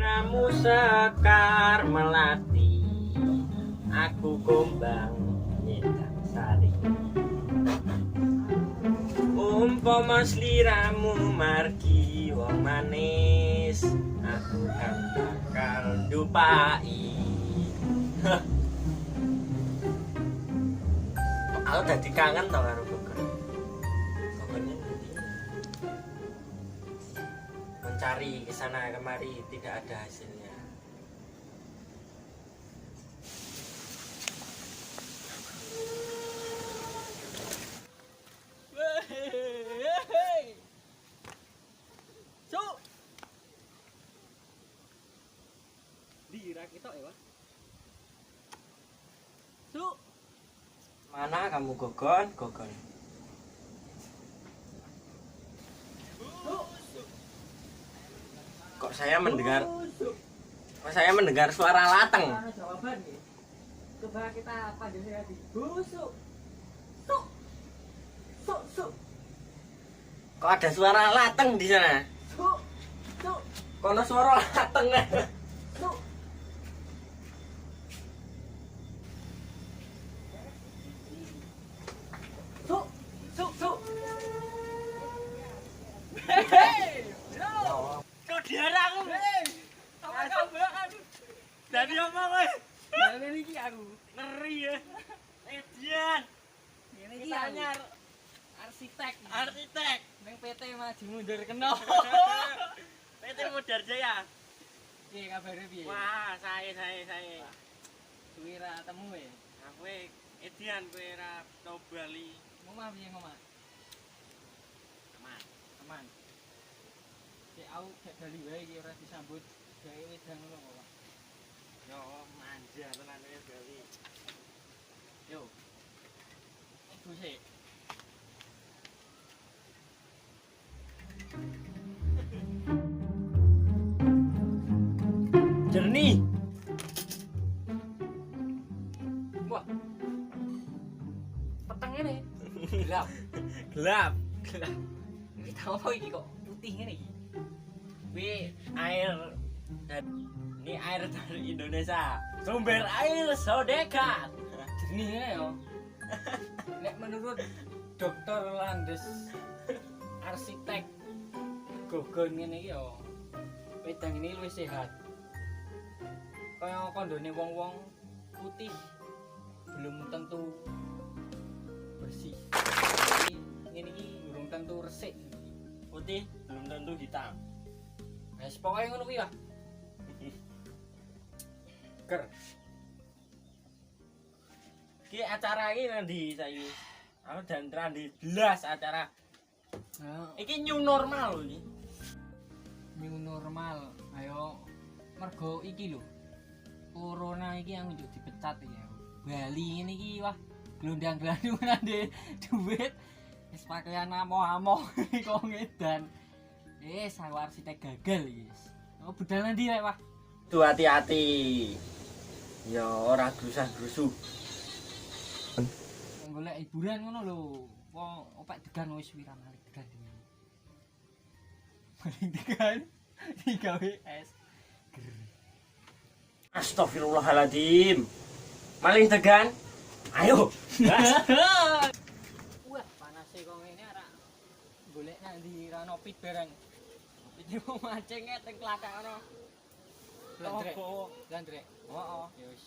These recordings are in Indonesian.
Sliramu sekar melati, aku gombang nyedang sari. Umpama sliramu margi wong manis, aku kan bakal dupai. Aku dadi kangen tau karo Gogon. Gogonnya mencari kesana kemari tidak ada hasilnya. Cuk. Dira kita ya, Pak. Cuk. Mana kamu Gogon? Gogon. Kok saya mendengar suara lateng? Ada jawaban nih. Coba kita panggil lagi. Busuk. Suk. Suk, suk. Kok ada suara lateng di sana? Suk. Suk. Kono suara lateng. Suk. Suk. Suk, suk. Hei. Kok diarah aku? Aku. Dari apa kowe? Ini iki aku. Ngeri ya. Edian. Ini iki Kita aku. anyar Arsitek. arsitek. Neng PT maju mundur kena. PT Modar Jaya. Piye kabare piye? Wah, saya. Kuwi ra temu ya. Aku Edian kowe ra tau Bali. Ngomah piye ngomah? Aman. Aman. Cek aku gak bali wae iki ora disambut gawe wedang ngono kok, Pak. Yo manja tenan kowe Bali. Yo. Bu sik. Jernih. Wah. Peteng ngene. Gelap. Gelap. Iki tau apa iki kok putih ngene iki? Ini air dari Indonesia. Sumber air Sodekat. Jernih ngene yo. Nek menurut Dokter Landes arsitek Gogon ngene iki yo. Wedang ini luwih sehat. Kaya kondone wong-wong putih belum tentu bersih. Ngene iki belum tentu resik. Putih belum tentu hitam. Wes pokoke ngono kuwi lah. Ger. Ki acara iki nanti saiki. Aku dan Trandi belas acara. Iki new normal lho iki. New normal. Ayo mergo iki lho. Corona iki yang njuk dipecat iki. Bali ngene iki wah glondang-glandung nande duit. Wis pakaian amo-amo kok ngedan. Aku arsitek gagal iki. Oh budal nandi rek wah. Tuh hati-hati. Ya ora grusah-grusuh. Golek hiburan ngono lho. Wong opek degan wis wirang kali degan dhewe. Paling degan digawe es. Astagfirullahaladzim. Maling tegan. Ayo. Wah, panase kok ngene ora golek nang ndi ra ono pit barang. Iki mau mancing teng klakak ono. Landrek. Landrek. Heeh. Ya wis.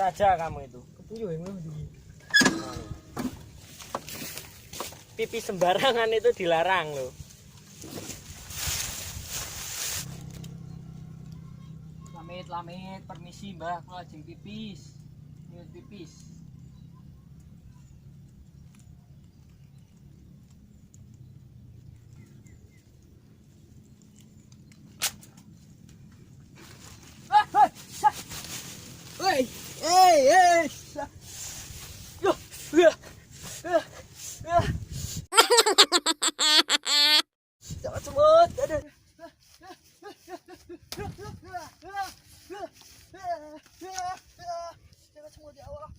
saja kamu itu. Kepuyo yang ngono. Pipi sembarangan itu dilarang loh. Lamit, permisi Mbah, kula lajeng pipis. Nyuwun pipis. Hei, yo, jangan semut, aduh. Jangan semut ya Allah.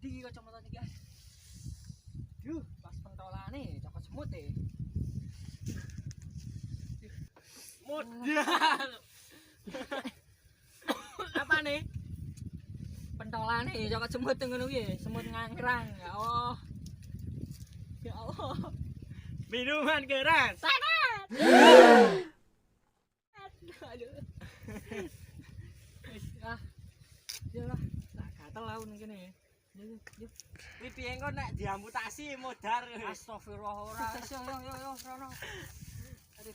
Di kacamata nih guys. Pas pentolane cokot semut deh. Modal. Apa nih? Pentolane cokot semut ngono kuwi, semut ngangkrang. Ya Allah. Ya Allah. Minuman keras. Sangat. Aduh. Wis ya lah, tak gatel aku ning kene. Yo. Kuwi piye engko nek diamputasi modar. Astagfirullah ora. Yo, rono. Aduh.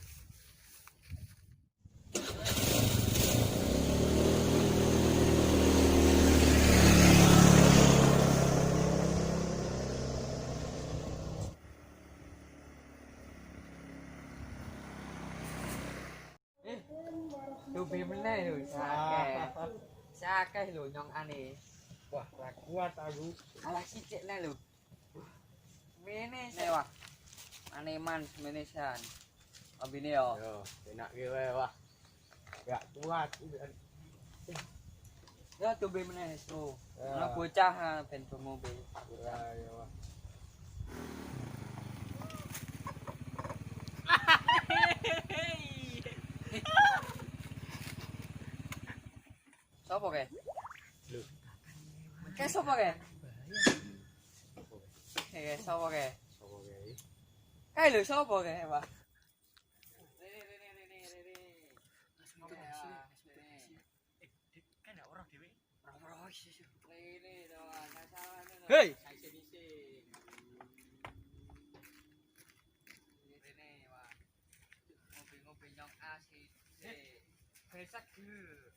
Dubi meneh lho, sakeh lho nyong ane. Wah, ra kuat aku. Alah sithik nek lho. Mene sih wah. Aneman semene san. Ambine yo. Yo, enak ki wae wah. Gak kuat. Ya dubi meneh so. Ana bocah ben mobil. Ya ya wah. Sopo ke? Lho. Ke sopo ke? Sopo ke? Sopo kae? Kae lho sopo ke, Pak? Hei. Ngopi nyong asik. Besak dulu.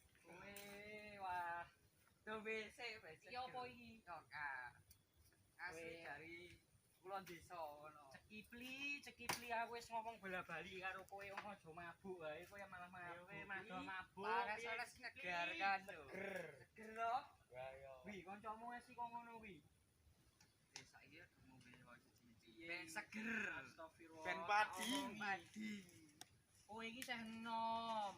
Wah. Coba sik besak. Iki opo iki? Nyong asik dari kulon desa ngono. Cekipli aku wis ngomong bola-bali karo kowe aja mabuk wae kowe malah mabuk. Kowe malah mabuk. Panas nyegar kan lho. Seger lho. Ya ya. Wi kancamu wis kok ngono wi. Saiki ngombe cici. Ben seger. Astagfirullah. Ben padi. Kowe iki sih enom.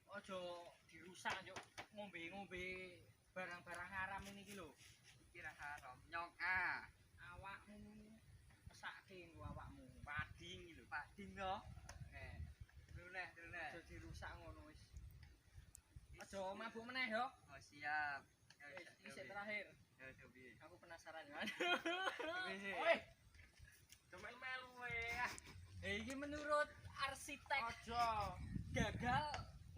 Aja dirusak yo ngombe-ngombe barang-barang haram ini iki lho. Iki ra haram. Nyong awakmu mesake nggo awakmu. Pading lho. Pading lho. Druneh. Aja dirusak ngono wis. Aja mabuk meneh yo. Oh siap. Isik terakhir. Ya cobi. Aku penasaran ya. Oi. Melu wae. Iki menurut arsitek Aja. gagal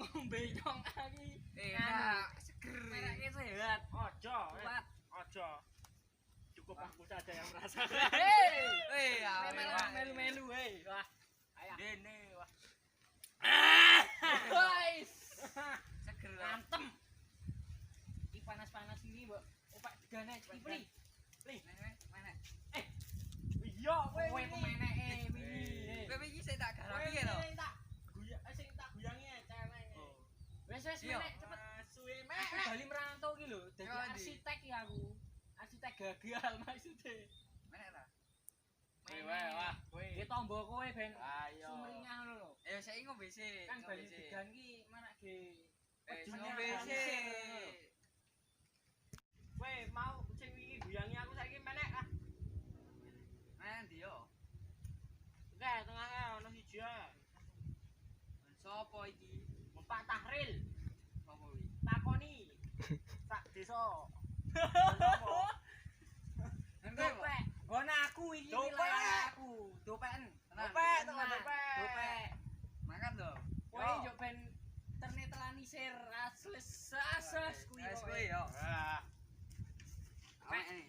ngombe nyong iki. Enak, seger. Mereke sehat. Aja. Kuat. Aja. Cukup aku saja yang merasakan. Hei, melu-melu hei. Wah, ayo. Dene wah. Guys. Seger antem. Iki panas-panas ini, Mbok. Opak digane cipli. Mana? Iya, Kowe pemeneke wingi. Kowe iki sik tak garapi ya to. Sing tak guyangi celeng. Wes menek cepet. Suwe Aku bali merantau iki lho, dadi Yo, Andi. arsitek ya aku. Arsitek gagal maksudnya. Menek ta? Wah, Ki tombo kowe ben ayo. sumringah ngono lho. Ayo saiki ngombe sik. Kan bali degan ki manake Ngombe sik. Kowe mau sing wingi guyangi aku saiki menek ah. Nang ndi yo? Oke, tengahnya ono siji. Sopo iki? Pak Tahril Sopo iki? takoni. Sak desa. Dopek. Ngono aku iki Dopek. wilayah aku. Dopen. Dopek, tekan dopek. Dopek. Makan to. Kowe yo ben ternetelan isir Selesai kuwi. Wes kuwi yo. Ah. Awake ini.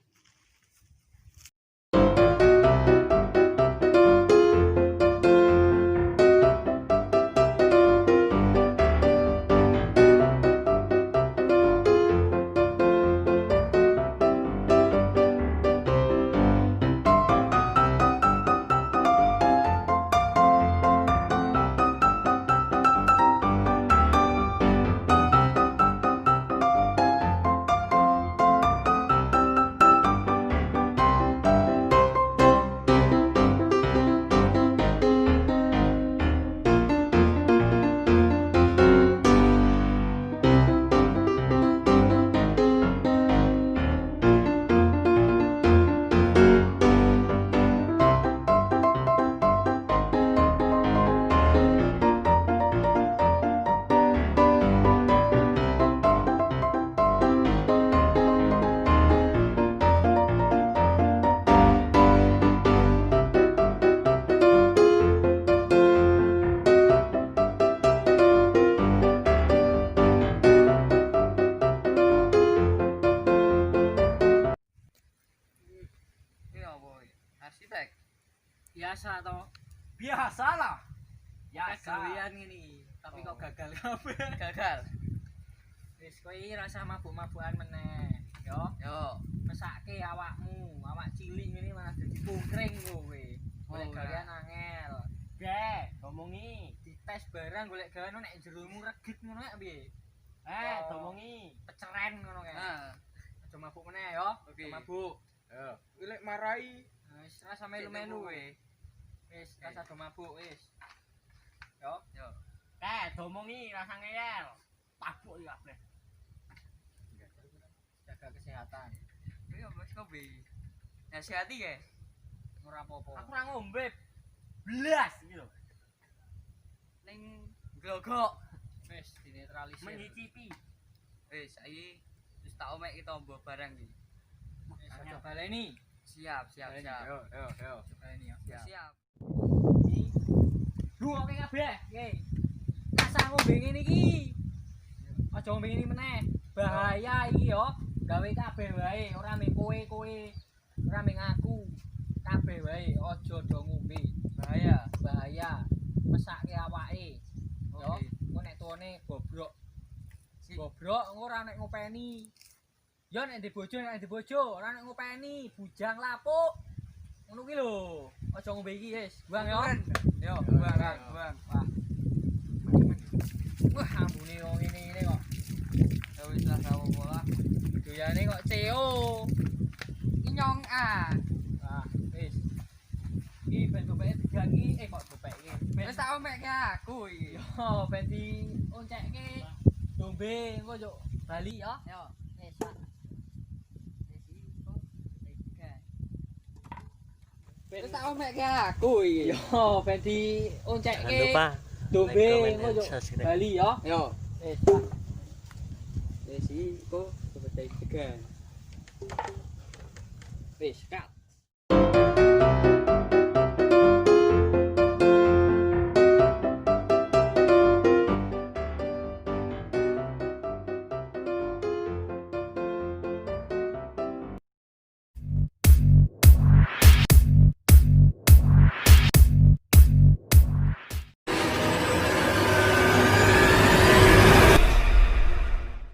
Ini apa iki? Arsitek. Biasa toh. Biasalah. Kegalian ini, tapi kok gagal kabeh. Gagal. Wis kowe iki rasa mabuk-mabukan meneh. Yo, Yo. mesake awakmu, awak cilik ngene malah dadi pungkring kowe. Golek Oh, galian angel. Ge, ngomongi. Dites barang golek galian nek jeromu regit ngono nek piye? Ngomongi. Peceren ngono kae. Nah, Aja mabuk meneh yo. Oke. Aja mabuk. Yo. Lek marai. Wis rasa melu-melu kowe. Wis rasa do mabuk wis. Yo. Yo. Ngomongi rasa ngeyel. Pabuk iki kabeh. Jaga kesehatan. Ini apa sih kopi? Nasihati ya? Ora apa-apa. Aku ora ngombe. Blas iki lho. Ning glogok. Wis dinetralisir. Menyicipi. Wis saiki wis tak omek kita mbok barang iki. Wis aja baleni. Siap, siap, siap. Yo. Baleni yo. Siap. Lu oke kabeh. Oke. Rasa ngombe ngene iki. Aja ngombe ngene meneh. Bahaya iki yo. Gawe kabeh wae, ora mung kowe. Ora mung aku. Kabeh wae aja do ngombe. Bahaya. Mesake awake. Yo, Oke. engko nek tuwane bobrok. Bobrok engko ora nek ngopeni. Yo nek ndek bojo, ora nek ngopeni, bujang lapuk. Ngono ki lho. Aja ngombe iki wis. Buang yo. Yo, Buang. buang. Wah. Wah, ambune wong ngene kok. Ya wis lah kamu pola. Doyane kok CEO. Inyong ah. Wah, wis. Iki ben dopeke digaki, kok dopeke. Wis tak omek ke aku iki. Yo, ben di oncekke dombe engko yo bali yo. Yo. Wis. Pak. Wis tak omek ke aku iki. Yo, ben di oncekke. Jangan lupa dombe like, comment, engko and yo subscribe. bali yo. Yo. Wis. Pak. Wis iki kok seperti tegan. Wis, Kak.